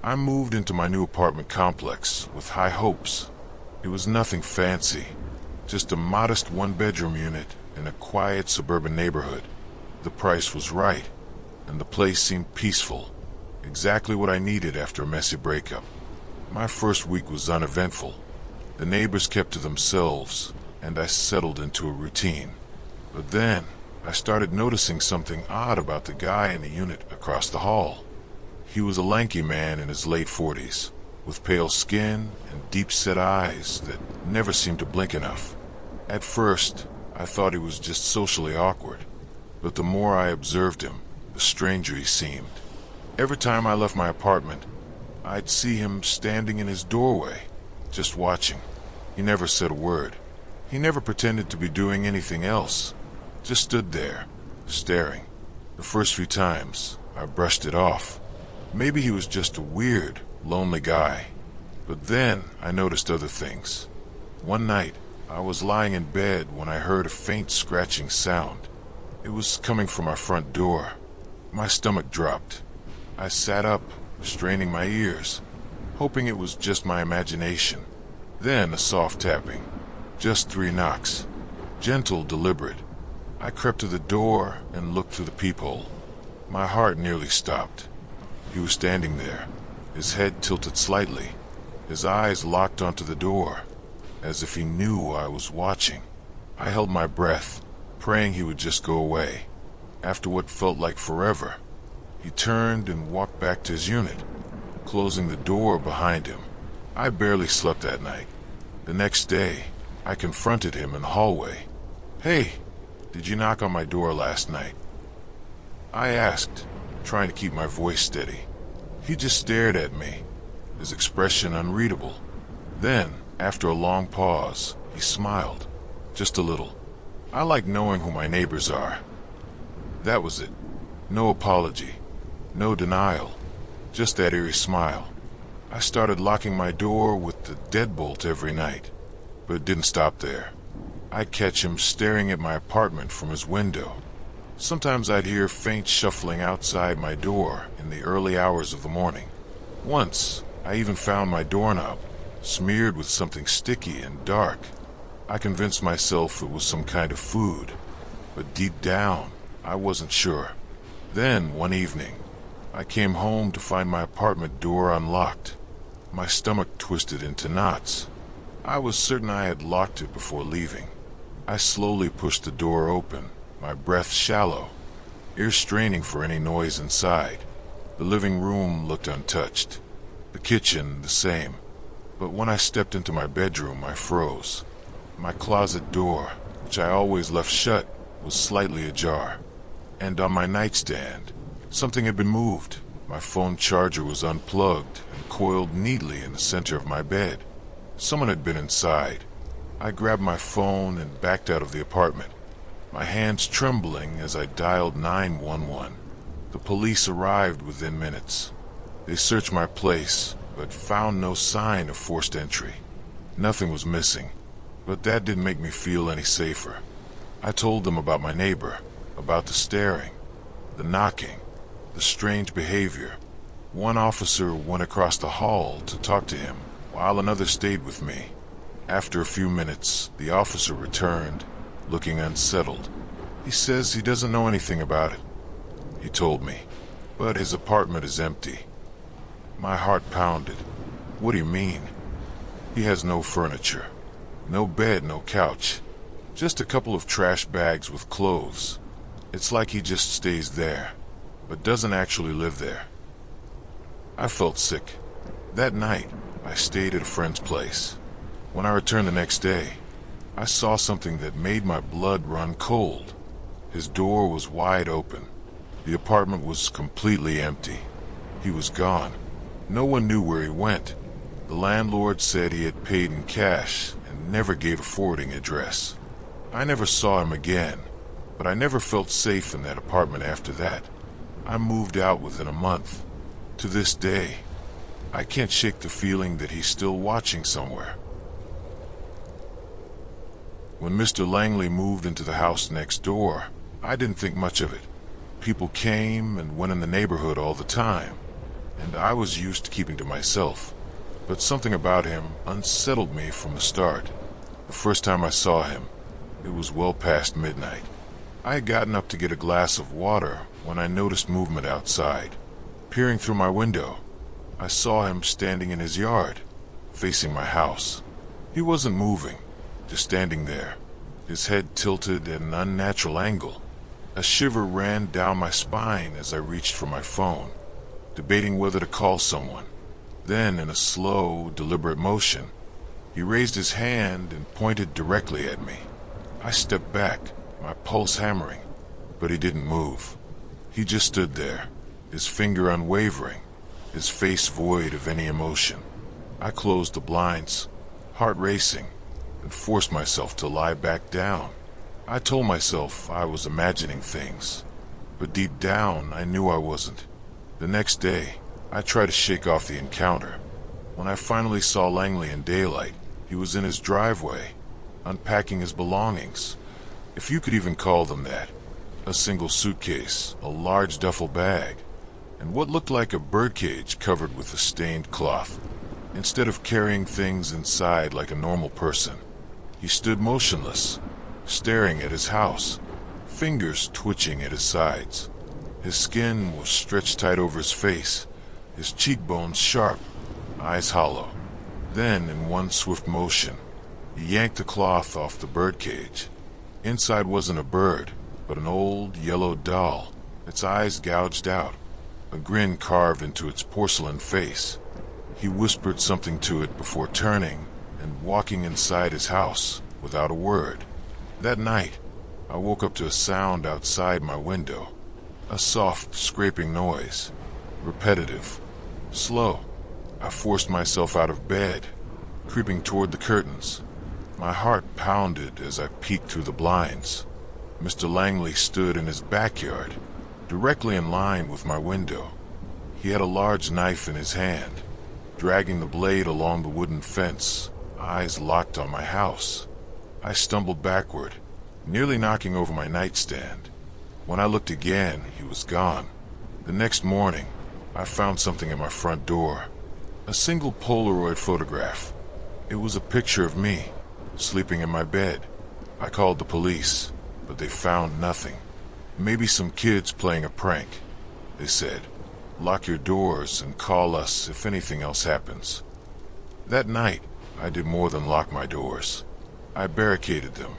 I moved into my new apartment complex with high hopes. It was nothing fancy, just a modest one-bedroom unit in a quiet suburban neighborhood. The price was right, and the place seemed peaceful, exactly what I needed after a messy breakup. My first week was uneventful. The neighbors kept to themselves, and I settled into a routine. But then, I started noticing something odd about the guy in the unit across the hall. He was a lanky man in his late 40s, with pale skin and deep-set eyes that never seemed to blink enough. At first, I thought he was just socially awkward, but the more I observed him, the stranger he seemed. Every time I left my apartment, I'd see him standing in his doorway, just watching. He never said a word. He never pretended to be doing anything else, just stood there, staring. The first few times, I brushed it off. Maybe he was just a weird, lonely guy. But then I noticed other things. One night, I was lying in bed when I heard a faint scratching sound. It was coming from our front door. My stomach dropped. I sat up, straining my ears, hoping it was just my imagination. Then a soft tapping. Just 3 knocks. Gentle, deliberate. I crept to the door and looked through the peephole. My heart nearly stopped. He was standing there, his head tilted slightly, his eyes locked onto the door, as if he knew I was watching. I held my breath, praying he would just go away. After what felt like forever, he turned and walked back to his unit, closing the door behind him. I barely slept that night. The next day, I confronted him in the hallway. "Hey, did you knock on my door last night?" I asked, trying to keep my voice steady. He just stared at me, his expression unreadable. Then, after a long pause, he smiled, just a little. I like knowing who my neighbors are. That was it. No apology, no denial, just that eerie smile. I started locking my door with the deadbolt every night, but it didn't stop there. I'd catch him staring at my apartment from his window. Sometimes I'd hear faint shuffling outside my door in the early hours of the morning. Once, I even found my doorknob smeared with something sticky and dark. I convinced myself it was some kind of food, but deep down, I wasn't sure. Then, one evening, I came home to find my apartment door unlocked. My stomach twisted into knots. I was certain I had locked it before leaving. I slowly pushed the door open, my breath shallow, ears straining for any noise inside. The living room looked untouched, the kitchen the same. But when I stepped into my bedroom, I froze. My closet door, which I always left shut, was slightly ajar. And on my nightstand, something had been moved. My phone charger was unplugged and coiled neatly in the center of my bed. Someone had been inside. I grabbed my phone and backed out of the apartment, my hands trembling as I dialed 911. The police arrived within minutes. They searched my place, but found no sign of forced entry. Nothing was missing, but that didn't make me feel any safer. I told them about my neighbor, about the staring, the knocking, the strange behavior. One officer went across the hall to talk to him, while another stayed with me. After a few minutes, the officer returned, looking unsettled. He says he doesn't know anything about it, he told me, but his apartment is empty. My heart pounded. What do you mean? He has no furniture, no bed, no couch, just a couple of trash bags with clothes. It's like he just stays there, but doesn't actually live there. I felt sick. That night, I stayed at a friend's place. When I returned the next day, I saw something that made my blood run cold. His door was wide open. The apartment was completely empty. He was gone. No one knew where he went. The landlord said he had paid in cash and never gave a forwarding address. I never saw him again, but I never felt safe in that apartment after that. I moved out within a month. To this day, I can't shake the feeling that he's still watching somewhere. When Mr. Langley moved into the house next door, I didn't think much of it. People came and went in the neighborhood all the time. and I was used to keeping to myself. But something about him unsettled me from the start. The first time I saw him, it was well past midnight. I had gotten up to get a glass of water when I noticed movement outside. Peering through my window, I saw him standing in his yard, facing my house. He wasn't moving, just standing there, his head tilted at an unnatural angle. A shiver ran down my spine as I reached for my phone, debating whether to call someone. Then, in a slow, deliberate motion, he raised his hand and pointed directly at me. I stepped back, my pulse hammering, but he didn't move. He just stood there, his finger unwavering, his face void of any emotion. I closed the blinds, heart racing, and forced myself to lie back down. I told myself I was imagining things, but deep down I knew I wasn't. The next day, I tried to shake off the encounter. When I finally saw Langley in daylight, he was in his driveway, unpacking his belongings, if you could even call them that. A single suitcase, a large duffel bag, and what looked like a birdcage covered with a stained cloth. Instead of carrying things inside like a normal person, he stood motionless, staring at his house, fingers twitching at his sides. His skin was stretched tight over his face, his cheekbones sharp, eyes hollow. Then, in one swift motion, he yanked the cloth off the birdcage. Inside wasn't a bird, but an old yellow doll, its eyes gouged out, a grin carved into its porcelain face. He whispered something to it before turning and walking inside his house without a word. That night, I woke up to a sound outside my window, a soft scraping noise, repetitive, slow. I forced myself out of bed, creeping toward the curtains. My heart pounded as I peeked through the blinds. Mr. Langley stood in his backyard, directly in line with my window. He had a large knife in his hand, dragging the blade along the wooden fence, eyes locked on my house. I stumbled backward, nearly knocking over my nightstand. When I looked again, he was gone. The next morning, I found something at my front door. A single Polaroid photograph. It was a picture of me, sleeping in my bed. I called the police, but they found nothing. Maybe some kids playing a prank. They said, "Lock your doors and call us if anything else happens." That night, I did more than lock my doors. I barricaded them,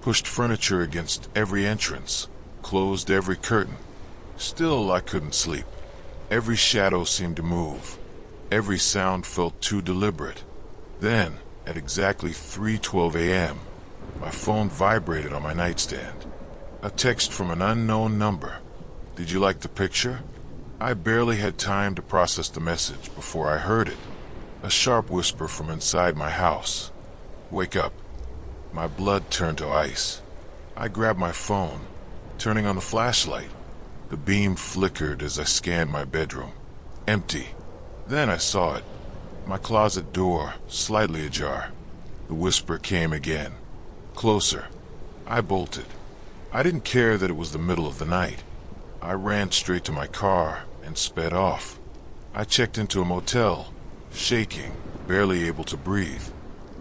pushed furniture against every entrance, closed every curtain. Still, I couldn't sleep. Every shadow seemed to move. Every sound felt too deliberate. Then, at exactly 3:12 a.m., my phone vibrated on my nightstand. A text from an unknown number. "Did you like the picture?" I barely had time to process the message before I heard it. A sharp whisper from inside my house. "Wake up." My blood turned to ice. I grabbed my phone, turning on the flashlight. The beam flickered as I scanned my bedroom. Empty. Then I saw it. My closet door, slightly ajar. The whisper came again. Closer. I bolted. I didn't care that it was the middle of the night. I ran straight to my car and sped off. I checked into a motel, shaking, barely able to breathe.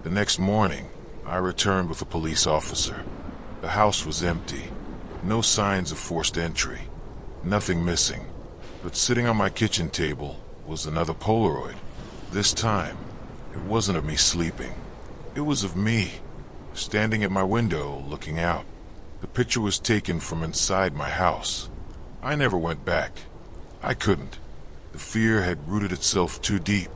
The next morning, I returned with a police officer. The house was empty. No signs of forced entry. Nothing missing. But sitting on my kitchen table was another Polaroid. This time, it wasn't of me sleeping. It was of me, standing at my window, looking out. The picture was taken from inside my house. I never went back. I couldn't. The fear had rooted itself too deep,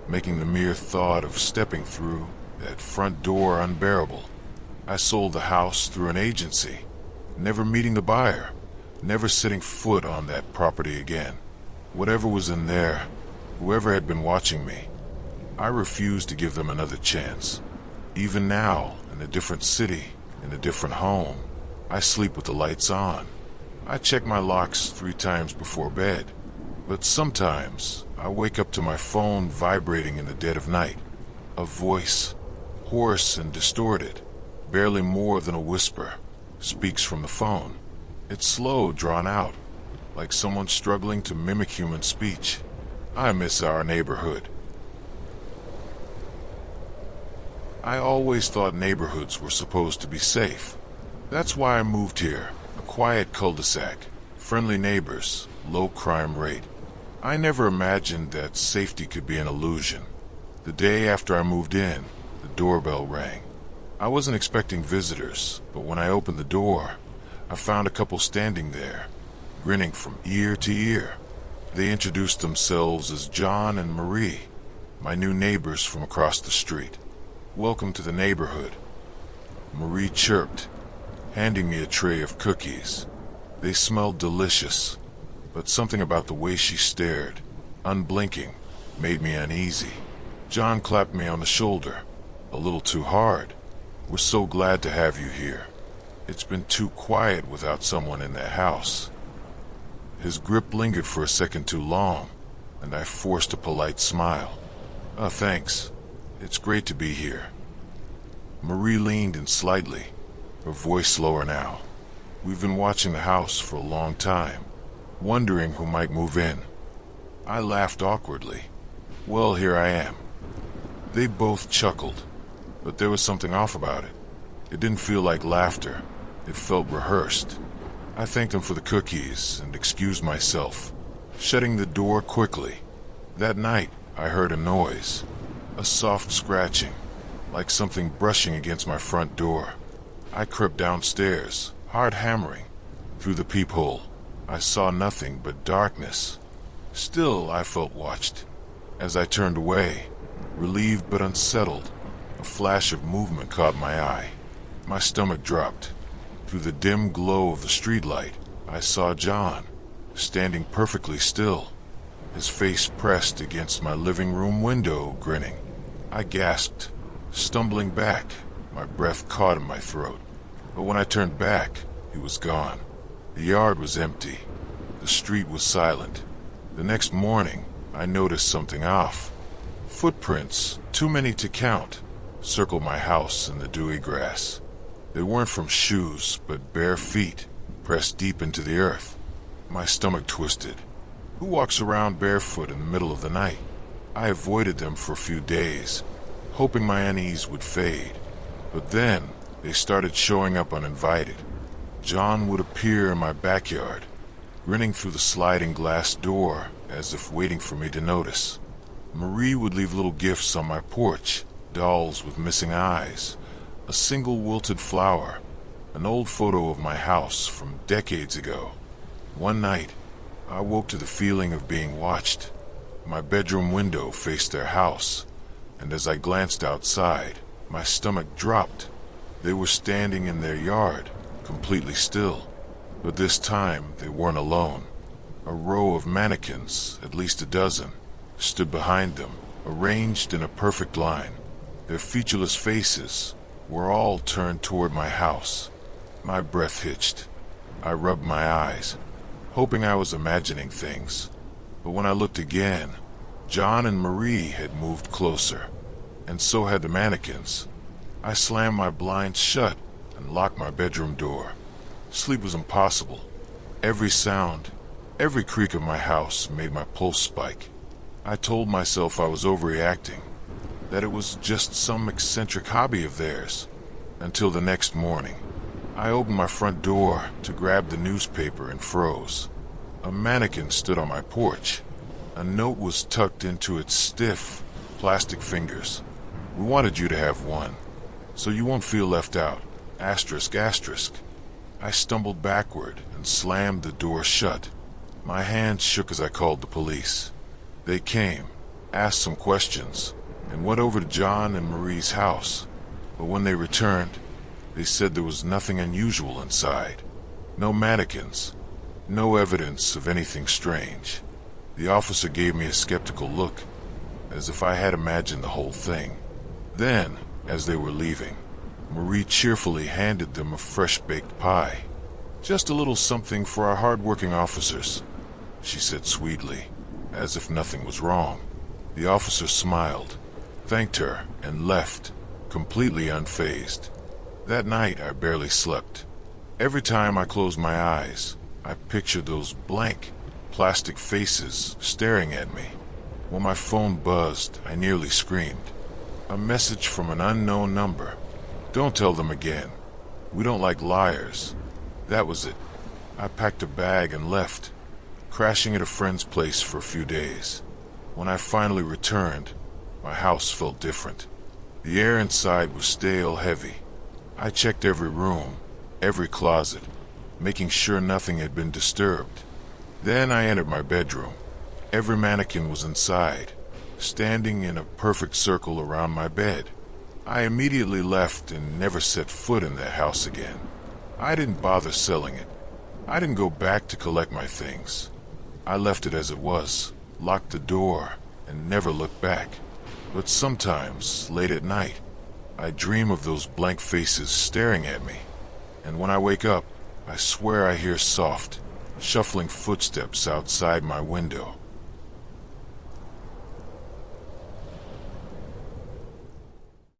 making the mere thought of stepping through that front door unbearable. I sold the house through an agency, never meeting the buyer, never setting foot on that property again. Whatever was in there, whoever had been watching me, I refused to give them another chance. Even now, in a different city, in a different home, I sleep with the lights on. I check my locks 3 times before bed, but sometimes I wake up to my phone vibrating in the dead of night. A voice, hoarse and distorted, barely more than a whisper, speaks from the phone. It's slow, drawn out, like someone struggling to mimic human speech. I miss our neighborhood. I always thought neighborhoods were supposed to be safe. That's why I moved here. A quiet cul-de-sac, friendly neighbors, low crime rate. I never imagined that safety could be an illusion. The day after I moved in, the doorbell rang. I wasn't expecting visitors, but when I opened the door, I found a couple standing there, grinning from ear to ear. They introduced themselves as John and Marie, my new neighbors from across the street. "Welcome to the neighborhood," Marie chirped, handing me a tray of cookies. They smelled delicious, but something about the way she stared, unblinking, made me uneasy. John clapped me on the shoulder, a little too hard. "We're so glad to have you here. It's been too quiet without someone in the house." His grip lingered for a second too long, and I forced a polite smile. "Oh, thanks. It's great to be here." Marie leaned in slightly, her voice lower now. "We've been watching the house for a long time, wondering who might move in." I laughed awkwardly. "Well, here I am." They both chuckled, but there was something off about it. It didn't feel like laughter. It felt rehearsed. I thanked them for the cookies and excused myself, shutting the door quickly. That night, I heard a noise. A soft scratching, like something brushing against my front door. I crept downstairs, hard hammering. Through the peephole, I saw nothing but darkness. Still, I felt watched. As I turned away, relieved but unsettled, a flash of movement caught my eye. My stomach dropped. Through the dim glow of the streetlight, I saw John, standing perfectly still, his face pressed against my living room window, grinning. I gasped, stumbling back, my breath caught in my throat. But when I turned back, he was gone. The yard was empty. The street was silent. The next morning, I noticed something off. Footprints, too many to count, circled my house in the dewy grass. They weren't from shoes, but bare feet, pressed deep into the earth. My stomach twisted. Who walks around barefoot in the middle of the night? I avoided them for a few days, hoping my unease would fade. But then, they started showing up uninvited. John would appear in my backyard, grinning through the sliding glass door as if waiting for me to notice. Marie would leave little gifts on my porch, dolls with missing eyes, a single wilted flower, an old photo of my house from decades ago. One night, I woke to the feeling of being watched. My bedroom window faced their house, and as I glanced outside, my stomach dropped. They were standing in their yard, completely still. But this time, they weren't alone. A row of mannequins, at least a dozen, stood behind them, arranged in a perfect line. Their featureless faces were all turned toward my house. My breath hitched. I rubbed my eyes, hoping I was imagining things. But when I looked again, John and Marie had moved closer, and so had the mannequins. I slammed my blinds shut and locked my bedroom door. Sleep was impossible. Every sound, every creak of my house made my pulse spike. I told myself I was overreacting, that it was just some eccentric hobby of theirs, until the next morning. I opened my front door to grab the newspaper and froze. A mannequin stood on my porch. A note was tucked into its stiff, plastic fingers. "We wanted you to have one, so you won't feel left out. Asterisk, asterisk." I stumbled backward and slammed the door shut. My hands shook as I called the police. They came, asked some questions, and went over to John and Marie's house. But when they returned, they said there was nothing unusual inside. No mannequins, no evidence of anything strange. The officer gave me a skeptical look, as if I had imagined the whole thing. Then, as they were leaving, Marie cheerfully handed them a fresh-baked pie. "Just a little something for our hard-working officers," she said sweetly, as if nothing was wrong. The officer smiled, thanked her, and left, completely unfazed. That night, I barely slept. Every time I closed my eyes, I pictured those blank, plastic faces staring at me. When my phone buzzed, I nearly screamed. A message from an unknown number. Don't tell them again. We don't like liars. That was it. I packed a bag and left, crashing at a friend's place for a few days. When I finally returned, my house felt different. The air inside was stale heavy. I checked every room, every closet, making sure nothing had been disturbed. Then I entered my bedroom. Every mannequin was inside, standing in a perfect circle around my bed. I immediately left and never set foot in that house again. I didn't bother selling it. I didn't go back to collect my things. I left it as it was, locked the door, and never looked back. But sometimes, late at night, I dream of those blank faces staring at me. And when I wake up, I swear I hear soft, shuffling footsteps outside my window.